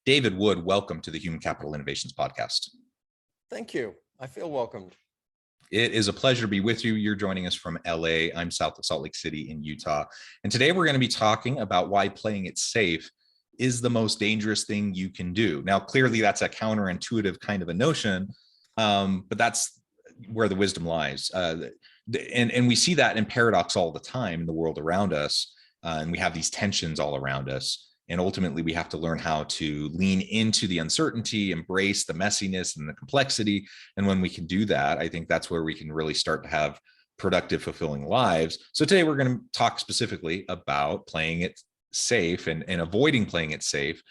David Wood, welcome to the Human Capital Innovations Podcast. Thank you. I feel welcomed. It is a pleasure to be with you. You're joining us from LA. I'm south of Salt Lake City in Utah. And today we're going to be talking about why playing it safe is the most dangerous thing you can do. Now, clearly that's a counterintuitive kind of a notion, but that's where the wisdom lies. And we see that in paradox all the time in the world around us. And we have these tensions all around us. And ultimately, we have to learn how to lean into the uncertainty, embrace the messiness and the complexity. And when we can do that, I think that's where we can really start to have productive, fulfilling lives. So today we're going to talk specifically about playing it safe and avoiding playing it safe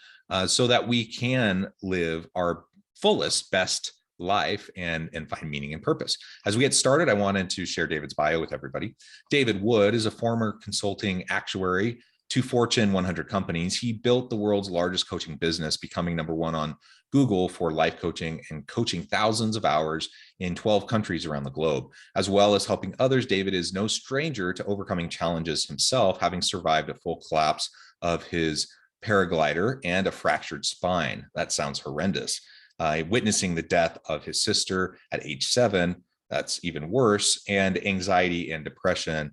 so that we can live our fullest, best life and find meaning and purpose. As we get started, I wanted to share David's bio with everybody. David Wood is a former consulting actuary to Fortune 100 companies. He built the world's largest coaching business, becoming number one on Google for life coaching and coaching thousands of hours in 12 countries around the globe, as well as helping others. David is no stranger to overcoming challenges himself, having survived a full collapse of his paraglider and a fractured spine. That sounds horrendous. Witnessing the death of his sister at age 7, that's even worse, and anxiety and depression,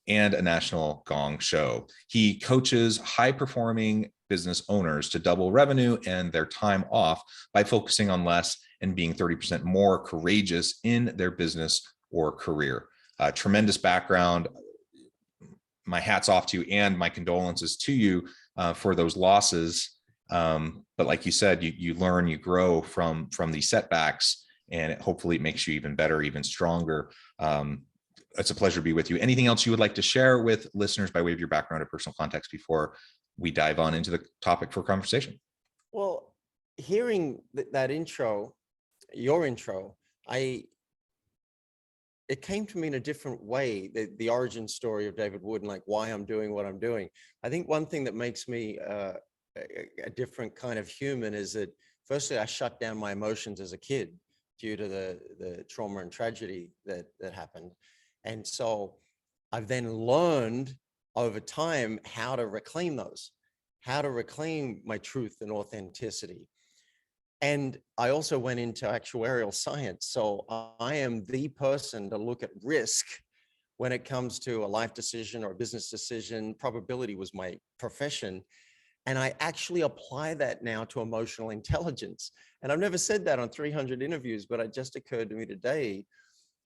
and a national gong show. He coaches high-performing business owners to double revenue and their time off by focusing on less and being 30% more courageous in their business or career. Tremendous background. My hat's off to you and my condolences to you for those losses. But like you said, you learn, you grow from these setbacks, and hopefully it makes you even better, even stronger. It's a pleasure to be with you. Anything else you would like to share with listeners by way of your background or personal context before we dive on into the topic for conversation? Well, hearing that intro, your intro, it came to me in a different way, the origin story of David Wood and like why I'm doing what I'm doing. I think one thing that makes me a different kind of human is that firstly, I shut down my emotions as a kid due to the trauma and tragedy that happened. And so I've then learned over time how to reclaim those, how to reclaim my truth and authenticity. And I also went into actuarial science. So I am the person to look at risk when it comes to a life decision or a business decision. Probability was my profession. And I actually apply that now to emotional intelligence. And I've never said that on 300 interviews, but it just occurred to me today.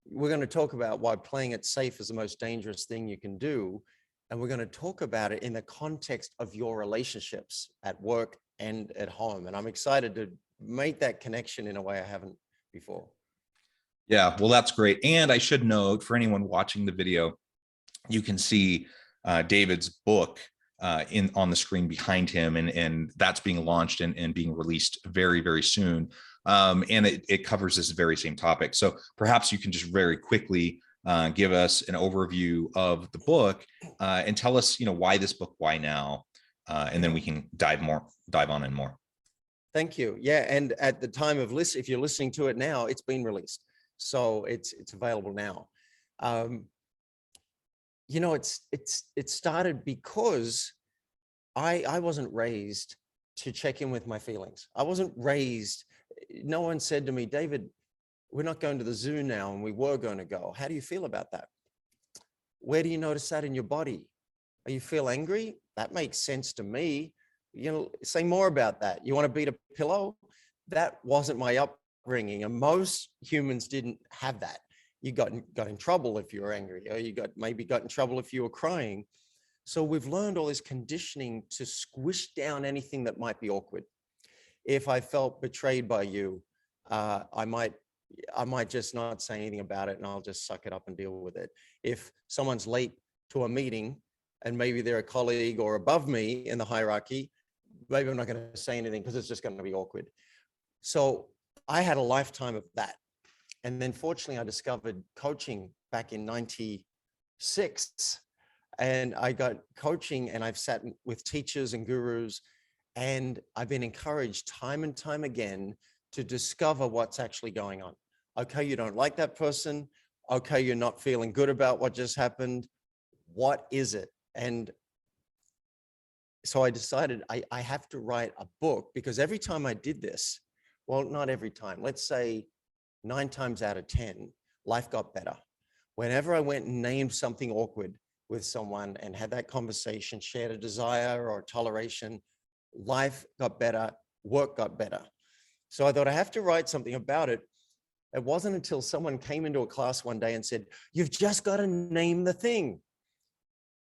We're going to talk about why playing it safe is the most dangerous thing you can do. And we're going to talk about it in the context of your relationships at work and at home. And I'm excited to make that connection in a way I haven't before. Yeah, well, that's great. And I should note for anyone watching the video, you can see David's book on the screen behind him, and that's being launched and being released very, very soon. And it covers this very same topic. So perhaps you can just very quickly give us an overview of the book and tell us, why this book, why now, and then we can dive on in more. Thank you. Yeah, and at the time of if you're listening to it now, it's been released, so it's available now. It started because I wasn't raised to check in with my feelings. I wasn't raised. No one said to me, David, we're not going to the zoo now and we were going to go. How do you feel about that? Where do you notice that in your body? Are you feel angry? That makes sense to me. Say more about that. You want to beat a pillow? That wasn't my upbringing. And most humans didn't have that. You got in trouble if you were angry, or you maybe got in trouble if you were crying. So we've learned all this conditioning to squish down anything that might be awkward. If I felt betrayed by you, I might just not say anything about it and I'll just suck it up and deal with it. If someone's late to a meeting and maybe they're a colleague or above me in the hierarchy, maybe I'm not going to say anything because it's just going to be awkward. So I had a lifetime of that. And then fortunately, I discovered coaching back in 96. And I got coaching and I've sat with teachers and gurus, and I've been encouraged time and time again to discover what's actually going on. Okay, you don't like that person. Okay, you're not feeling good about what just happened. What is it? And so I decided I have to write a book, because every time I did this, well, not every time, let's say 9 times out of 10, life got better. Whenever I went and named something awkward with someone and had that conversation, shared a desire or toleration, life got better, work got better. So I thought I have to write something about it. It wasn't until someone came into a class one day and said, "You've just got to name the thing."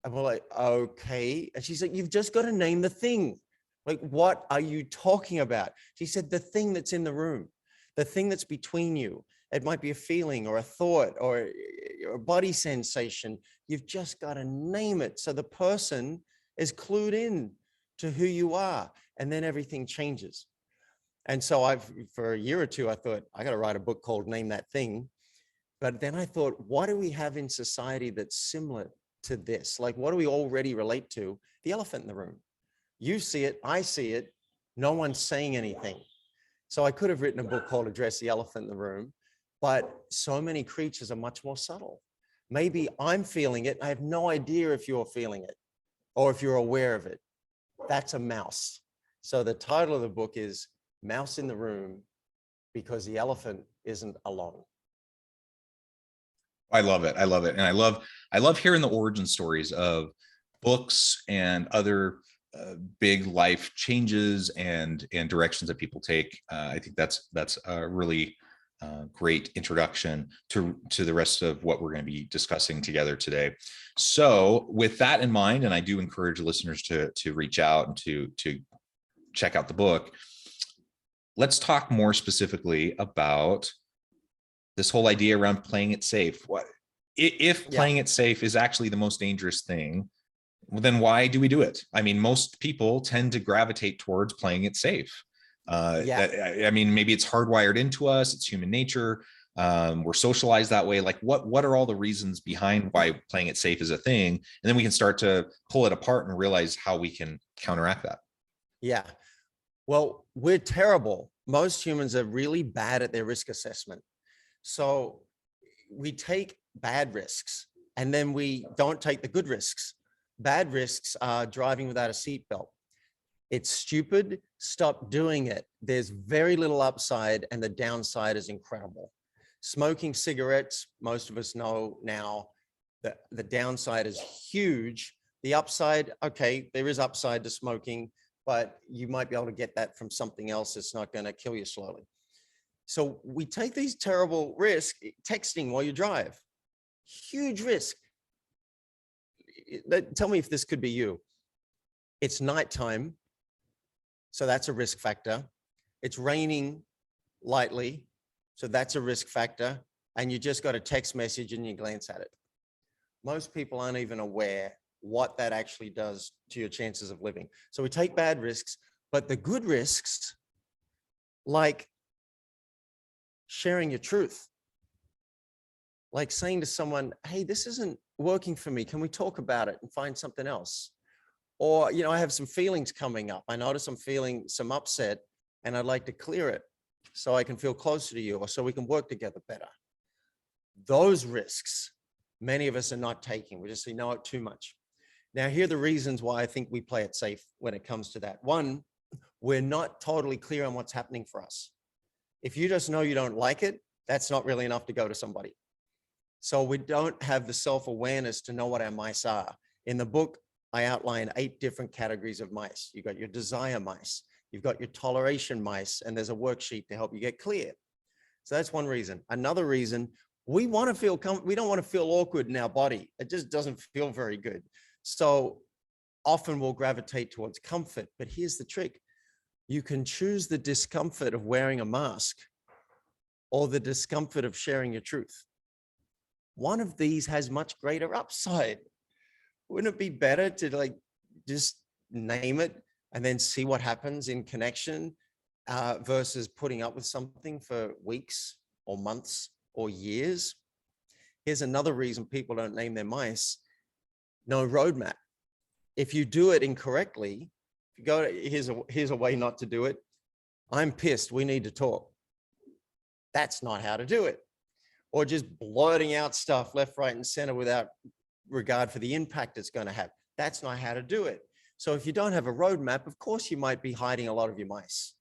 And we're like, "Okay." And she said, "You've just got to name the thing." Like, what are you talking about? She said, "The thing that's in the room, the thing that's between you. It might be a feeling or a thought or a body sensation. You've just got to name it so the person is clued in to who you are, and then everything changes." And so for a year or two, I thought, I got to write a book called Name That Thing. But then I thought, what do we have in society that's similar to this? Like, what do we already relate to? The elephant in the room. You see it, I see it, no one's saying anything. So I could have written a book called Address the Elephant in the Room, but so many creatures are much more subtle. Maybe I'm feeling it. I have no idea if you're feeling it or if you're aware of it. That's a mouse. So the title of the book is Mouse in the Room, because the elephant isn't alone. I love it. I love it. And I love hearing the origin stories of books and other big life changes and directions that people take. I think that's a really great introduction to the rest of what we're going to be discussing together today. So with that in mind, and I do encourage listeners to reach out and to check out the book, let's talk more specifically about this whole idea around playing it safe. What if playing it safe is actually the most dangerous thing? Well, then why do we do it? I mean, most people tend to gravitate towards playing it safe. I mean, maybe it's hardwired into us. It's human nature. We're socialized that way. Like, what are all the reasons behind why playing it safe is a thing? And then we can start to pull it apart and realize how we can counteract that. Yeah. Well, we're terrible. Most humans are really bad at their risk assessment. So we take bad risks and then we don't take the good risks. Bad risks are driving without a seatbelt. It's stupid. Stop doing it. There's very little upside and the downside is incredible. Smoking cigarettes, most of us know now that the downside is huge. The upside, okay, there is upside to smoking, but you might be able to get that from something else that's not going to kill you slowly. So we take these terrible risks. Texting while you drive, huge risk. Tell me if this could be you. It's nighttime, so that's a risk factor. It's raining lightly, so that's a risk factor. And you just got a text message and you glance at it. Most people aren't even aware what that actually does to your chances of living. So we take bad risks, but the good risks, like sharing your truth, like saying to someone, "Hey, this isn't working for me. Can we talk about it and find something else?" Or, I have some feelings coming up. I notice I'm feeling some upset and I'd like to clear it so I can feel closer to you or so we can work together better. Those risks, many of us are not taking. We just say, no, too much. Now, here are the reasons why I think we play it safe when it comes to that. One, we're not totally clear on what's happening for us. If you just know you don't like it, that's not really enough to go to somebody. So we don't have the self-awareness to know what our mice are. In the book, I outline 8 different categories of mice. You've got your desire mice, you've got your toleration mice, and there's a worksheet to help you get clear. So that's one reason. Another reason, we don't want to feel awkward in our body. It just doesn't feel very good. So often we'll gravitate towards comfort, but here's the trick. You can choose the discomfort of wearing a mask or the discomfort of sharing your truth. One of these has much greater upside. Wouldn't it be better to just name it and then see what happens in connection versus putting up with something for weeks or months or years? Here's another reason people don't name their mice. No roadmap. If you do it incorrectly, if you go, here's a way not to do it. I'm pissed. We need to talk. That's not how to do it. Or just blurting out stuff left, right, and center without regard for the impact it's going to have. That's not how to do it. So if you don't have a roadmap, of course, you might be hiding a lot of your mice.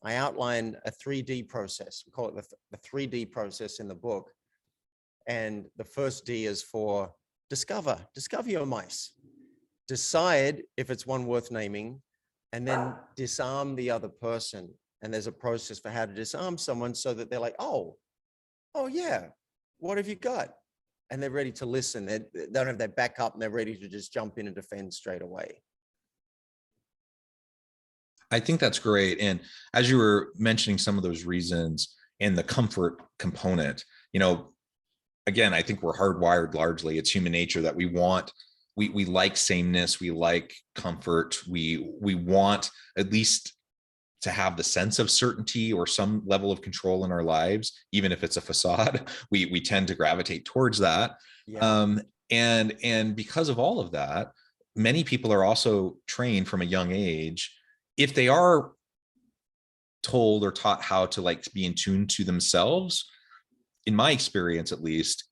I outline a 3D process. We call it the 3D process in the book. And the first D is for discover your mice. Decide if it's one worth naming, and then disarm the other person. And there's a process for how to disarm someone so that they're like, oh yeah, what have you got? And they're ready to listen. They don't have their back up and they're ready to just jump in and defend straight away. I think that's great. And as you were mentioning some of those reasons and the comfort component, again, I think we're hardwired largely. It's human nature that we like sameness, we like comfort, we want at least to have the sense of certainty or some level of control in our lives, even if it's a facade. We tend to gravitate towards that. Yeah. And because of all of that, many people are also trained from a young age, if they are told or taught how to be in tune to themselves, in my experience, at least,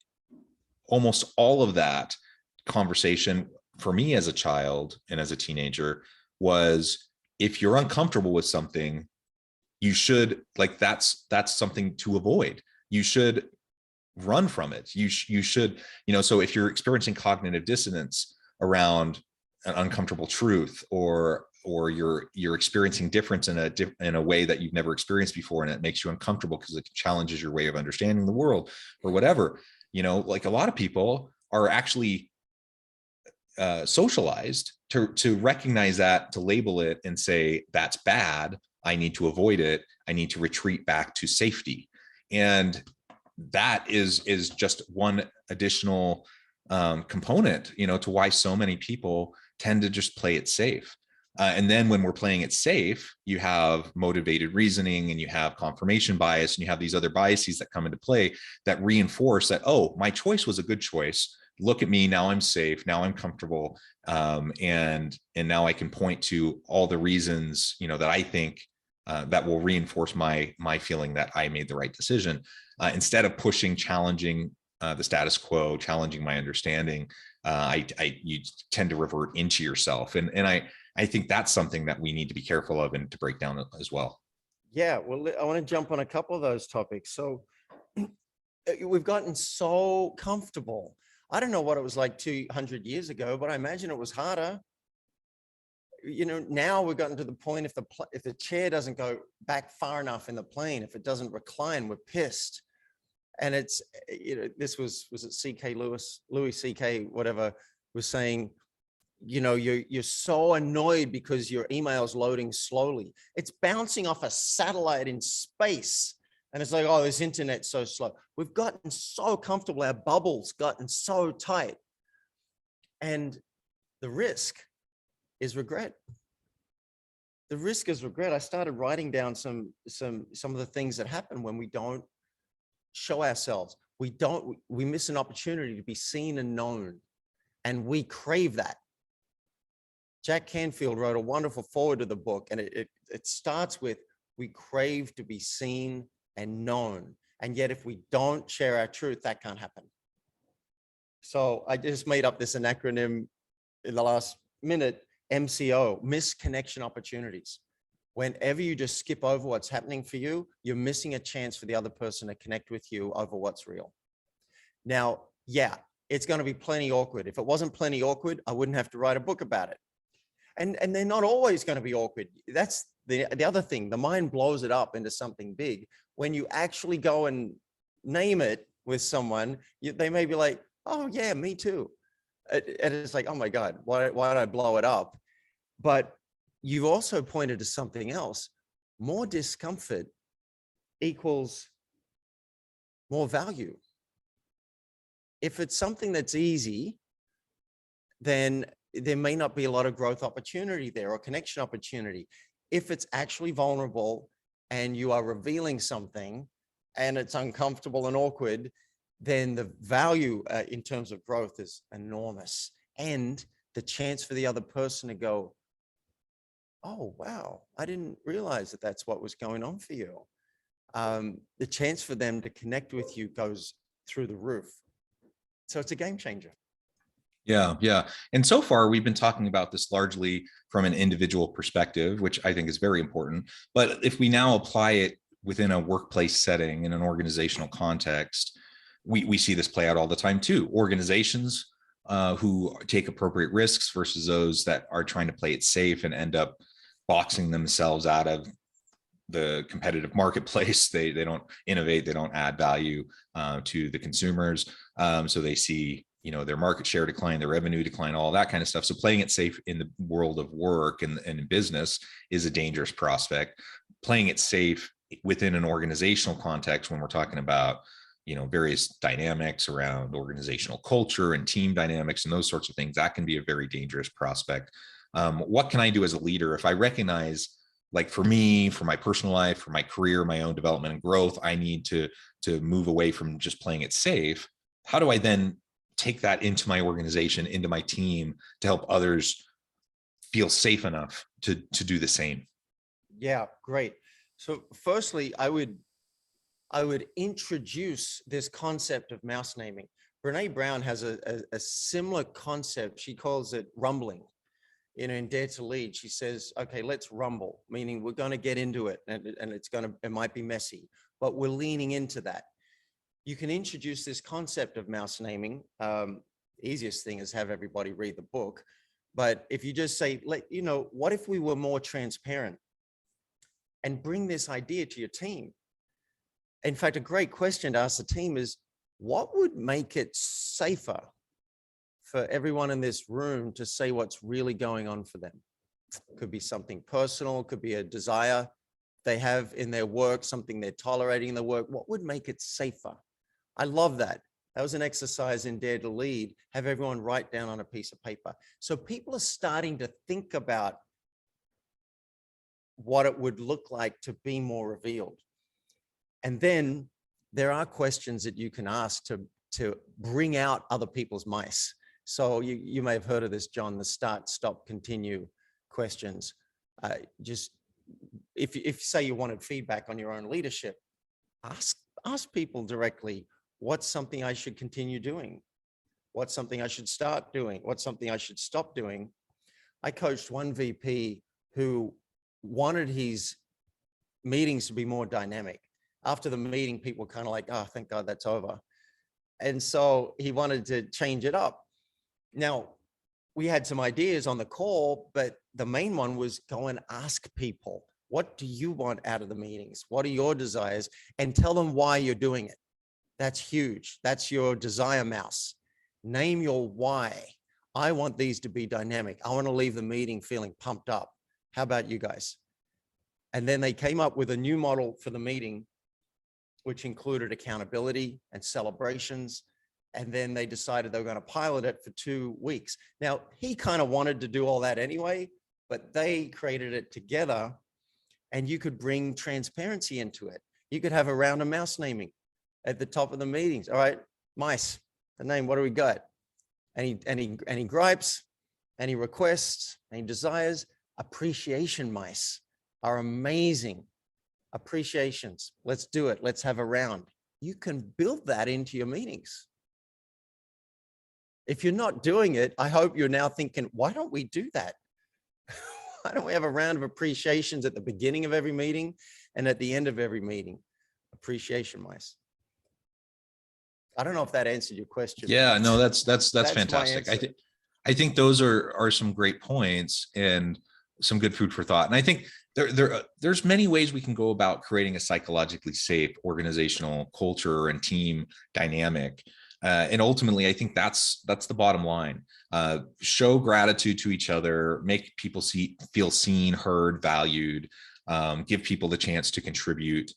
almost all of that conversation for me as a child and as a teenager was, if you're uncomfortable with something, you should that's something to avoid. You should run from it. You should, so if you're experiencing cognitive dissonance around an uncomfortable truth, or you're experiencing difference in a way that you've never experienced before, and it makes you uncomfortable because it challenges your way of understanding the world or whatever, a lot of people are actually socialized to recognize that, to label it and say, that's bad, I need to avoid it, I need to retreat back to safety. And that is just one additional component, to why so many people tend to just play it safe. And then when we're playing it safe, you have motivated reasoning, and you have confirmation bias, and you have these other biases that come into play that reinforce that, oh, my choice was a good choice. Look at me, now I'm safe, now I'm comfortable. And now I can point to all the reasons, that I think that will reinforce my feeling that I made the right decision. Instead of challenging the status quo, challenging my understanding, you tend to revert into yourself. And I think that's something that we need to be careful of and to break down as well. Yeah, well, I want to jump on a couple of those topics. So we've gotten so comfortable. I don't know what it was like 200 years ago, but I imagine it was harder. Now we've gotten to the point, if the chair doesn't go back far enough in the plane, if it doesn't recline, we're pissed. And it's, this was it Louis C.K., whatever, was saying, you're so annoyed because your email's loading slowly. It's bouncing off a satellite in space. And it's like, oh, this internet's so slow. We've gotten so comfortable. Our bubble's gotten so tight. And the risk is regret. The risk is regret. I started writing down some of the things that happen when we don't show ourselves. We miss an opportunity to be seen and known. And we crave that. Jack Canfield wrote a wonderful foreword to the book, and it starts with, we crave to be seen and known. And yet if we don't share our truth, that can't happen. So I just made up this acronym in the last minute, MCO, missed connection opportunities. Whenever you just skip over what's happening for you, you're missing a chance for the other person to connect with you over what's real. Now, yeah, it's going to be plenty awkward. If it wasn't plenty awkward, I wouldn't have to write a book about it. And they're not always going to be awkward. That's the other thing. The mind blows it up into something big. When you actually go and name it with someone, they may be like, oh yeah, me too. And it's like, oh my God, why did I blow it up? But you've also pointed to something else. More discomfort equals more value. If it's something that's easy, then there may not be a lot of growth opportunity there or connection opportunity. If it's actually vulnerable and you are revealing something and it's uncomfortable and awkward, then the value in terms of growth is enormous. And the chance for the other person to go, oh, wow, I didn't realize that that's what was going on for you. The chance for them to connect with you goes through the roof. So it's a game changer. Yeah, yeah. And so far, we've been talking about this largely from an individual perspective, which I think is very important. But if we now apply it within a workplace setting, in an organizational context, we see this play out all the time too. Organizations who take appropriate risks versus those that are trying to play it safe and end up boxing themselves out of the competitive marketplace. They don't innovate, they don't add value to the consumers. So they see, you know, their market share decline, their revenue decline, all that kind of stuff. So playing it safe in the world of work and in business is a dangerous prospect. Playing it safe within an organizational context, when we're talking about, you know, various dynamics around organizational culture and team dynamics and those sorts of things, that can be a very dangerous prospect. What can I do as a leader if I recognize, like for me, for my personal life, for my career, my own development and growth, I need to move away from just playing it safe? How do I then take that into my organization, into my team, to help others feel safe enough to do the same? Yeah, great. So firstly, I would introduce this concept of mouse naming. Brene Brown has a similar concept. She calls it rumbling. You know, in Dare to Lead, she says, okay, let's rumble, meaning we're going to get into it, and it might be messy, but we're leaning into that. You can introduce this concept of mouse naming. Easiest thing is have everybody read the book. But if you just say, what if we were more transparent, and bring this idea to your team? In fact, a great question to ask the team is, what would make it safer for everyone in this room to say what's really going on for them? Could be something personal, could be a desire they have in their work, something they're tolerating in their work. What would make it safer? I love that. That was an exercise in Dare to Lead. Have everyone write down on a piece of paper. So people are starting to think about what it would look like to be more revealed. And then there are questions that you can ask to bring out other people's mice. So you may have heard of this, John, the start, stop, continue questions. Just if say you wanted feedback on your own leadership, ask people directly, what's something I should continue doing? What's something I should start doing? What's something I should stop doing? I coached one VP who wanted his meetings to be more dynamic. After the meeting, people were kind of like, oh, thank God that's over. And so he wanted to change it up. Now, we had some ideas on the call, but the main one was go and ask people, what do you want out of the meetings? What are your desires? And tell them why you're doing it. That's huge. That's your desire mouse. Name your why. I want these to be dynamic. I want to leave the meeting feeling pumped up. How about you guys? And then they came up with a new model for the meeting, which included accountability and celebrations. And then they decided they were going to pilot it for 2 weeks. Now, he kind of wanted to do all that anyway, but they created it together, and you could bring transparency into it. You could have a round of mouse naming at the top of the meetings. All right, mice, the name, what do we got? Any gripes, any requests, any desires? Appreciation mice are amazing. Appreciations. Let's do it. Let's have a round. You can build that into your meetings. If you're not doing it, I hope you're now thinking, why don't we do that? Why don't we have a round of appreciations at the beginning of every meeting and at the end of every meeting? Appreciation mice. I don't know if that answered your question. Yeah, no, that's fantastic. I think those are some great points and some good food for thought. And I think there's many ways we can go about creating a psychologically safe organizational culture and team dynamic. And ultimately, I think that's the bottom line. Show gratitude to each other, make people feel seen, heard, valued, give people the chance to contribute,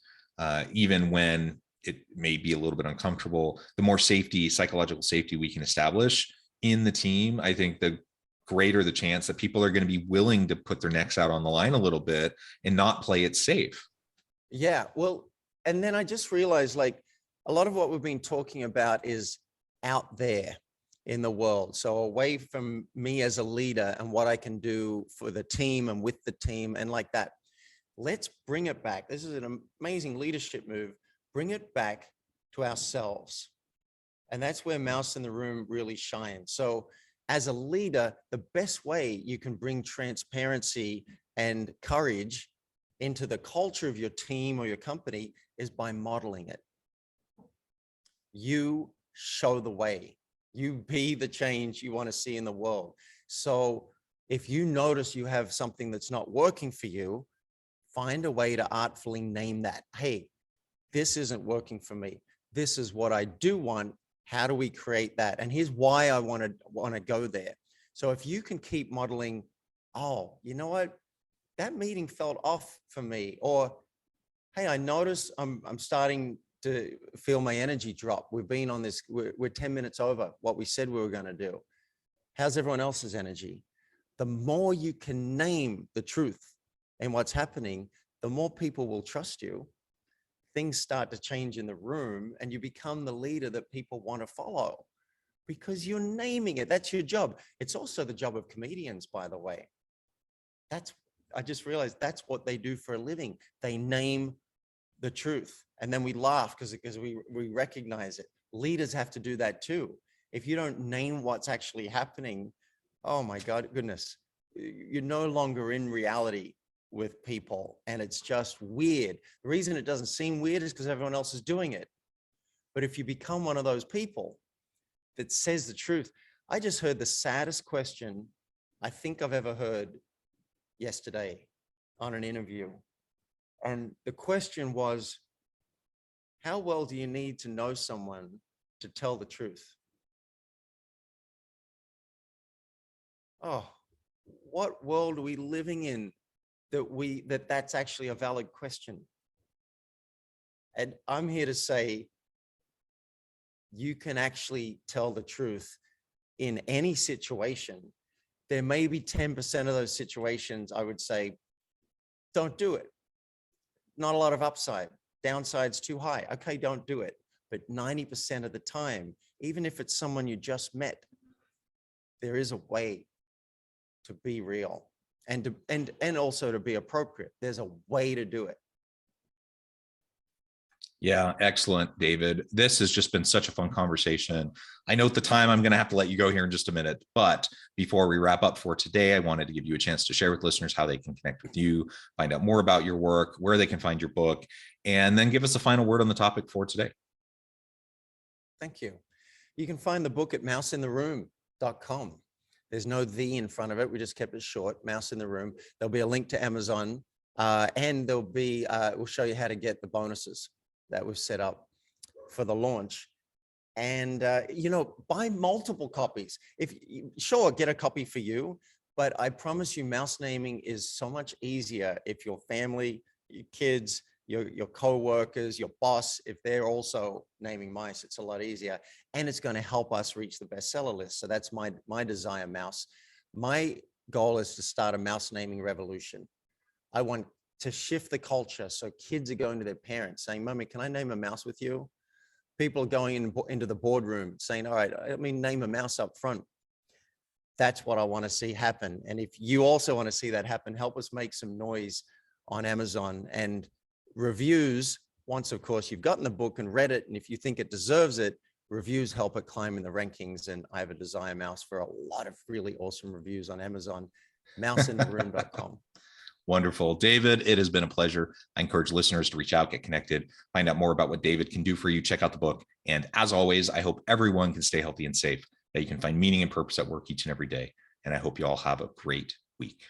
even when it may be a little bit uncomfortable. The more psychological safety we can establish in the team, I think the greater the chance that people are going to be willing to put their necks out on the line a little bit and not play it safe. Yeah, well, and then I just realized, like, a lot of what we've been talking about is out there in the world. So away from me as a leader and what I can do for the team and with the team and like that. Let's bring it back. This is an amazing leadership move. Bring it back to ourselves. And that's where mouse in the room really shines. So as a leader, the best way you can bring transparency and courage into the culture of your team or your company is by modeling it. You show the way. You be the change you want to see in the world. So if you notice you have something that's not working for you, find a way to artfully name that. Hey, this isn't working for me. This is what I do want. How do we create that? And here's why I want to go there. So if you can keep modeling, oh, you know what? That meeting felt off for me. Or, hey, I noticed I'm starting to feel my energy drop. We've been on this, we're 10 minutes over what we said we were going to do. How's everyone else's energy? The more you can name the truth and what's happening, the more people will trust you. Things start to change in the room and you become the leader that people want to follow because you're naming it. That's your job. It's also the job of comedians, by the way. I just realized that's what they do for a living. They name the truth. And then we laugh because we recognize it. Leaders have to do that too. If you don't name what's actually happening, oh my goodness, you're no longer in reality with people. And it's just weird. The reason it doesn't seem weird is because everyone else is doing it. But if you become one of those people that says the truth, I just heard the saddest question I think I've ever heard yesterday on an interview. And the question was, how well do you need to know someone to tell the truth? Oh, what world are we living in that's actually a valid question? And I'm here to say, you can actually tell the truth in any situation. There may be 10% of those situations, I would say, don't do it. Not a lot of upside. Downside's too high. Okay, don't do it. But 90% of the time, even if it's someone you just met, there is a way to be real and also to be appropriate. There's a way to do it. Yeah, excellent, David. This has just been such a fun conversation. I know at the time I'm going to have to let you go here in just a minute, but before we wrap up for today, I wanted to give you a chance to share with listeners how they can connect with you, find out more about your work, where they can find your book, and then give us a final word on the topic for today. Thank you. You can find the book at mouseintheroom.com. There's no "the" in front of it. We just kept it short, Mouse in the Room. There'll be a link to Amazon, and there'll be, we'll show you how to get the bonuses that we've set up for the launch. And, buy multiple copies. Sure, get a copy for you, but I promise you mouse naming is so much easier if your family, your kids, your co-workers, your boss, if they're also naming mice, it's a lot easier. And it's going to help us reach the bestseller list. So that's my desire mouse. My goal is to start a mouse naming revolution. I want to shift the culture. So kids are going to their parents saying, "Mommy, can I name a mouse with you?" People are going into the boardroom saying, "All right, name a mouse up front." That's what I want to see happen. And if you also want to see that happen, help us make some noise on Amazon. And reviews, once, of course, you've gotten the book and read it, and if you think it deserves it, reviews help it climb in the rankings. And I have a desire mouse for a lot of really awesome reviews on Amazon, mouseintheroom.com. Wonderful. David, it has been a pleasure. I encourage listeners to reach out, get connected, find out more about what David can do for you. Check out the book. And as always, I hope everyone can stay healthy and safe, that you can find meaning and purpose at work each and every day. And I hope you all have a great week.